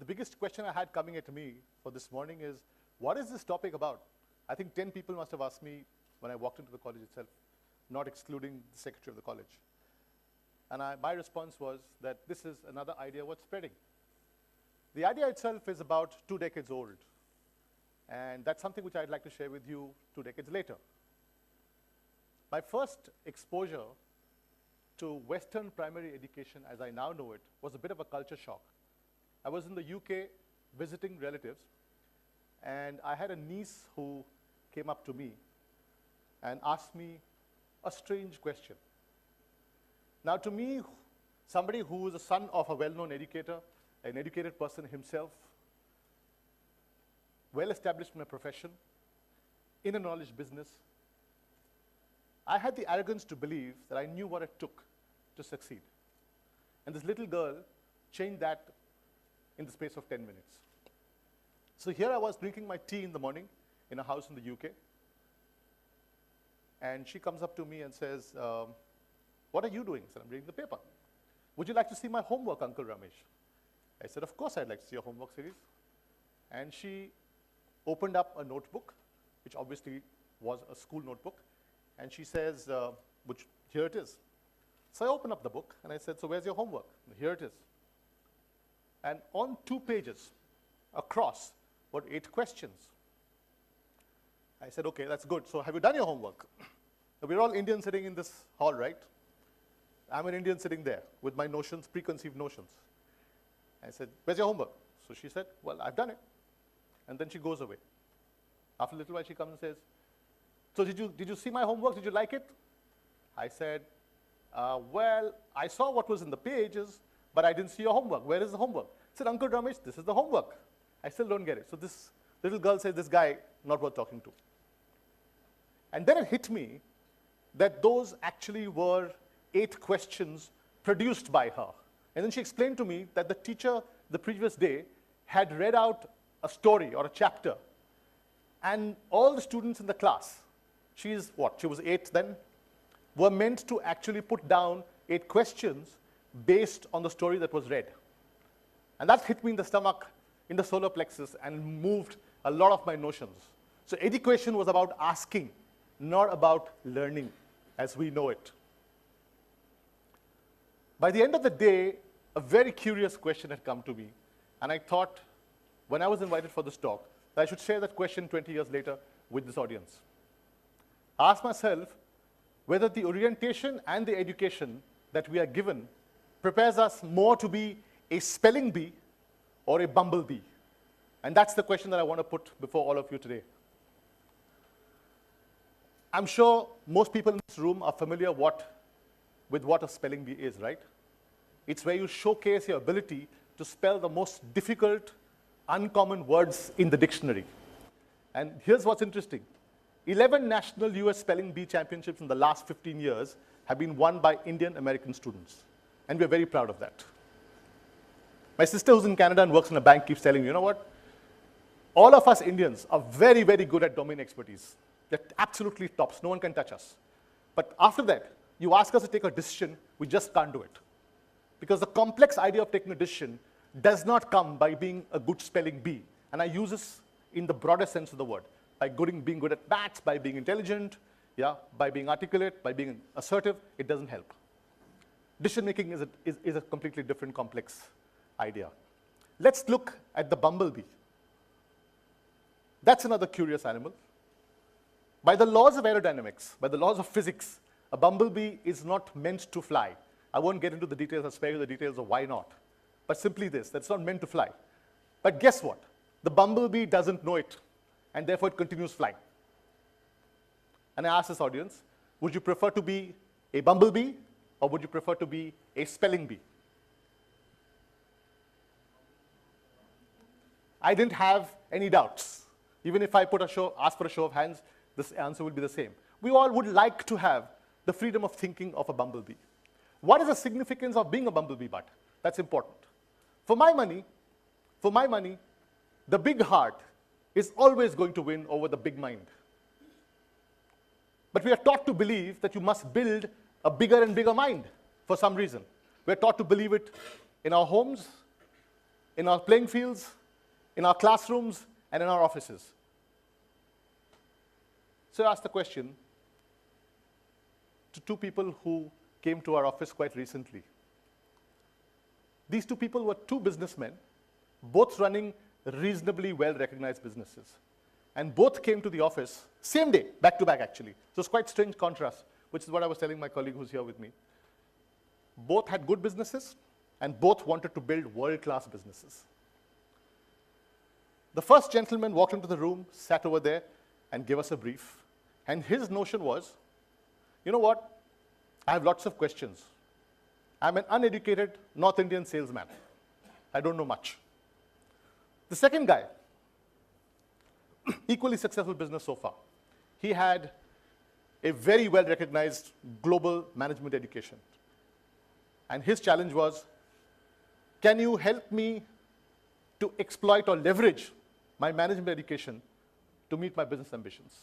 The biggest question I had coming at me for this morning is, what is this topic about? I think 10 people must have asked me when I walked into the college itself, not excluding the secretary of the college. And my response was that this is another idea worth spreading. The idea itself is about 2 decades old. And that's something which I'd like to share with you 2 decades later. My first exposure to Western primary education, as I now know it, was a bit of a culture shock. I was in the UK visiting relatives, and I had a niece who came up to me and asked me a strange question. Now, to me, somebody who is a son of a well-known educator, an educated person himself, well-established in a profession, in a knowledge business, I had the arrogance to believe that I knew what it took to succeed. And this little girl changed that in the space of 10 minutes. So here I was drinking my tea in the morning in a house in the UK. And she comes up to me and says, what are you doing? I said, I'm reading the paper. Would you like to see my homework, Uncle Ramesh? I said, of course I'd like to see your homework series. And she opened up a notebook, which obviously was a school notebook. And she says, here it is. So I opened up the book and I said, so where's your homework? And here it is. And on 2 pages across were 8 questions. I said, okay, that's good. So have you done your homework? Now, we're all Indians sitting in this hall, right? I'm an Indian sitting there with my notions, preconceived notions. I said, where's your homework? So she said, well, I've done it. And then she goes away. After a little while, she comes and says, so did you see my homework? Did you like it? I said, well, I saw what was in the pages, but I didn't see your homework. Where is the homework? I said, Uncle Ramesh, this is the homework. I still don't get it. So this little girl says, this guy, not worth talking to. And then it hit me that those actually were 8 questions produced by her. And then she explained to me that the teacher the previous day had read out a story or a chapter. And all the students in the class, she was 8 then, were meant to actually put down 8 questions based on the story that was read. And that hit me in the stomach, in the solar plexus, and moved a lot of my notions. So education was about asking, not about learning as we know it. By the end of the day, a very curious question had come to me. And I thought, when I was invited for this talk, that I should share that question 20 years later with this audience. I asked myself whether the orientation and the education that we are given prepares us more to be a spelling bee or a bumblebee. And that's the question that I want to put before all of you today. I'm sure most people in this room are familiar with what a spelling bee is, right? It's where you showcase your ability to spell the most difficult, uncommon words in the dictionary. And here's what's interesting. 11 national US spelling bee championships in the last 15 years have been won by Indian American students. And we're very proud of that. My sister who's in Canada and works in a bank keeps telling me, you know what? All of us Indians are very, very good at domain expertise. They're absolutely tops. No one can touch us. But after that, you ask us to take a decision, we just can't do it. Because the complex idea of taking a decision does not come by being a good spelling bee. And I use this in the broader sense of the word. By being good at maths, by being intelligent, by being articulate, by being assertive, it doesn't help. Decision making is a completely different complex idea. Let's look at the bumblebee. That's another curious animal. By the laws of aerodynamics, by the laws of physics, a bumblebee is not meant to fly. I won't get into the details, I'll spare you the details of why not. But simply this, that's not meant to fly. But guess what? The bumblebee doesn't know it, and therefore it continues flying. And I asked this audience, would you prefer to be a bumblebee, or would you prefer to be a spelling bee? I didn't have any doubts. Even if I ask for a show of hands, this answer would be the same. We all would like to have the freedom of thinking of a bumblebee. What is the significance of being a bumblebee bud? That's important. For my money, the big heart is always going to win over the big mind. But we are taught to believe that you must build a bigger and bigger mind for some reason. We're taught to believe it in our homes, in our playing fields, in our classrooms, and in our offices. So I asked the question to two people who came to our office quite recently. These two people were two businessmen, both running reasonably well-recognized businesses. And both came to the office, same day, back to back actually. So it's quite strange contrast, which is what I was telling my colleague who's here with me. Both had good businesses, and both wanted to build world-class businesses. The first gentleman walked into the room, sat over there, and gave us a brief. And his notion was, you know what? I have lots of questions. I'm an uneducated North Indian salesman. I don't know much. The second guy, equally successful business so far. He had a very well-recognized global management education. And his challenge was, can you help me to exploit or leverage my management education to meet my business ambitions?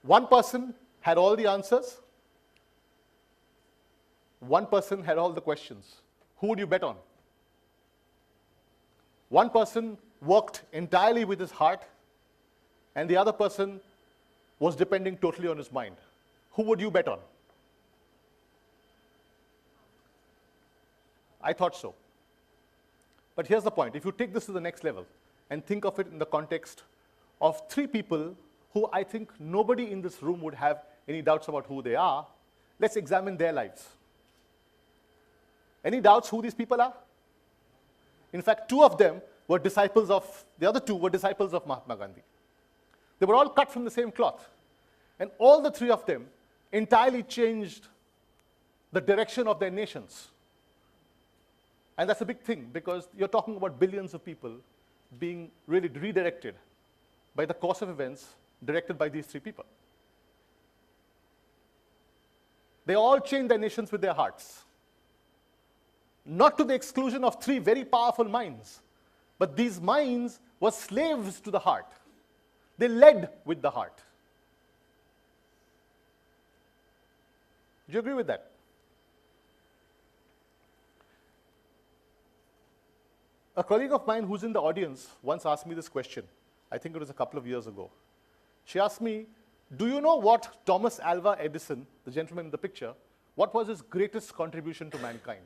One person had all the answers. One person had all the questions. Who would you bet on? One person worked entirely with his heart, and the other person was depending totally on his mind. Who would you bet on? I thought so. But here's the point. If you take this to the next level and think of it in the context of three people who I think nobody in this room would have any doubts about who they are, let's examine their lives. Any doubts who these people are? In fact, two of them were disciples of, the other two were disciples of Mahatma Gandhi. They were all cut from the same cloth. And all the three of them entirely changed the direction of their nations. And that's a big thing, because you're talking about billions of people being really redirected by the course of events directed by these three people. They all changed their nations with their hearts. Not to the exclusion of three very powerful minds, but these minds were slaves to the heart. They led with the heart. Do you agree with that? A colleague of mine who's in the audience once asked me this question. I think it was a couple of years ago. She asked me, do you know what Thomas Alva Edison, the gentleman in the picture, what was his greatest contribution to mankind?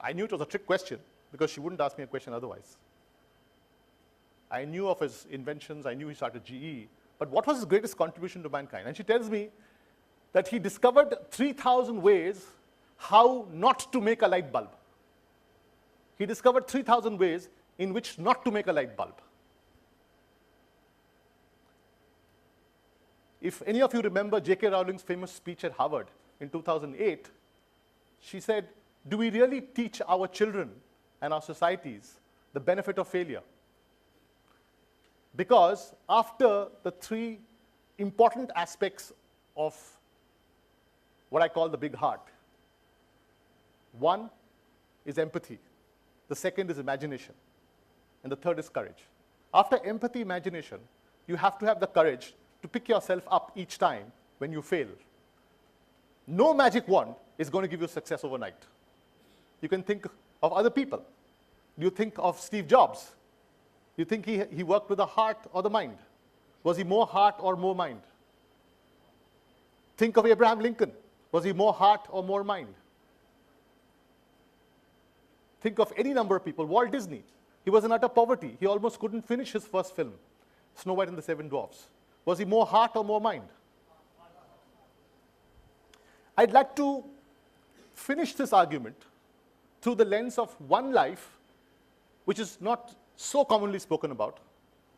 I knew it was a trick question because she wouldn't ask me a question otherwise. I knew of his inventions, I knew he started GE, but what was his greatest contribution to mankind? And she tells me that he discovered 3,000 ways how not to make a light bulb. He discovered 3,000 ways in which not to make a light bulb. If any of you remember J.K. Rowling's famous speech at Harvard in 2008, she said, do we really teach our children and our societies the benefit of failure? Because after the three important aspects of what I call the big heart, one is empathy, the second is imagination, and the third is courage. After empathy, imagination, you have to have the courage to pick yourself up each time when you fail. No magic wand is going to give you success overnight. You can think of other people. You think of Steve Jobs. You think he worked with the heart or the mind? Was he more heart or more mind? Think of Abraham Lincoln. Was he more heart or more mind? Think of any number of people. Walt Disney. He was in utter poverty. He almost couldn't finish his first film, Snow White and the Seven Dwarfs. Was he more heart or more mind? I'd like to finish this argument through the lens of one life, which is not so commonly spoken about,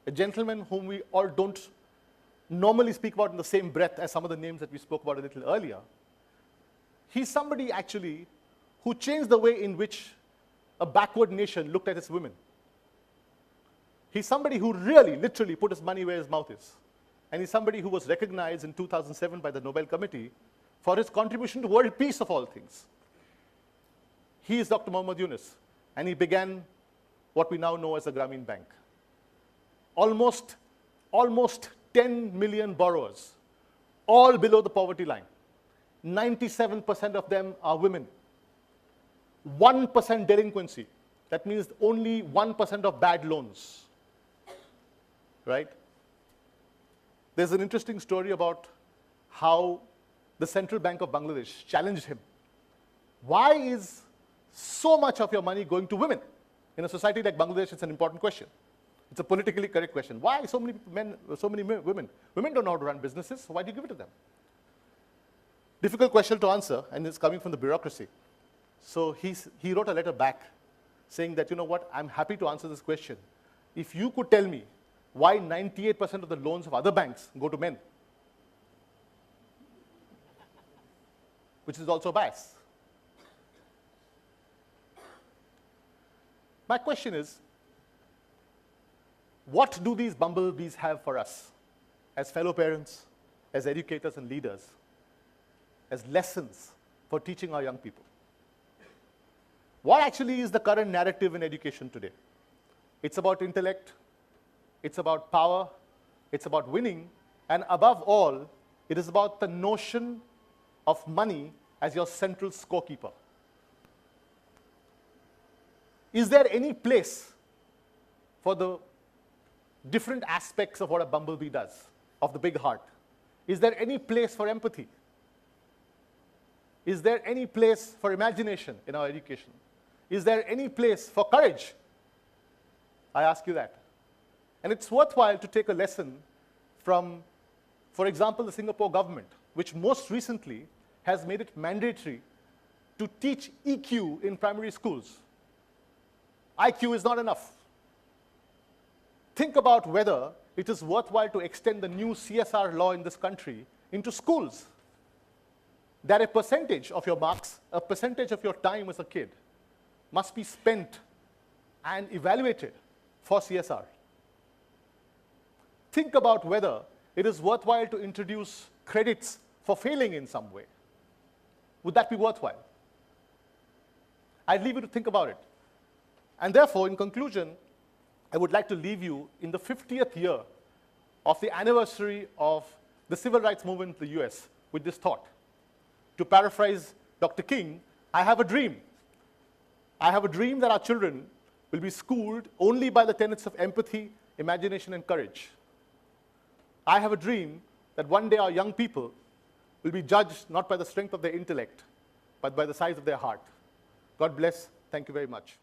a gentleman whom we all don't normally speak about in the same breath as some of the names that we spoke about a little earlier. He's somebody actually who changed the way in which a backward nation looked at its women. He's somebody who really, literally put his money where his mouth is. And he's somebody who was recognized in 2007 by the Nobel Committee for his contribution to world peace of all things. He is Dr. Muhammad Yunus, and he began what we now know as the Grameen Bank. Almost 10 million borrowers, all below the poverty line. 97% of them are women. 1% delinquency. That means only 1% of bad loans, right? There's an interesting story about how the Central Bank of Bangladesh challenged him. Why is so much of your money going to women? In a society like Bangladesh, it's an important question. It's a politically correct question. Why so many men, so many women? Women don't know how to run businesses, so why do you give it to them? Difficult question to answer, and it's coming from the bureaucracy. So he wrote a letter back saying that, you know what, I'm happy to answer this question. If you could tell me why 98% of the loans of other banks go to men, which is also a bias. My question is, what do these bumblebees have for us as fellow parents, as educators and leaders, as lessons for teaching our young people? What actually is the current narrative in education today? It's about intellect, it's about power, it's about winning, and above all, it is about the notion of money as your central scorekeeper. Is there any place for the different aspects of what a bumblebee does, of the big heart? Is there any place for empathy? Is there any place for imagination in our education? Is there any place for courage? I ask you that. And it's worthwhile to take a lesson from, for example, the Singapore government, which most recently has made it mandatory to teach EQ in primary schools. IQ is not enough. Think about whether it is worthwhile to extend the new CSR law in this country into schools, that a percentage of your marks, a percentage of your time as a kid must be spent and evaluated for CSR. Think about whether it is worthwhile to introduce credits for failing in some way. Would that be worthwhile? I'd leave you to think about it. And therefore, in conclusion, I would like to leave you in the 50th year of the anniversary of the civil rights movement in the US with this thought. To paraphrase Dr. King, I have a dream. I have a dream that our children will be schooled only by the tenets of empathy, imagination, and courage. I have a dream that one day our young people will be judged not by the strength of their intellect, but by the size of their heart. God bless. Thank you very much.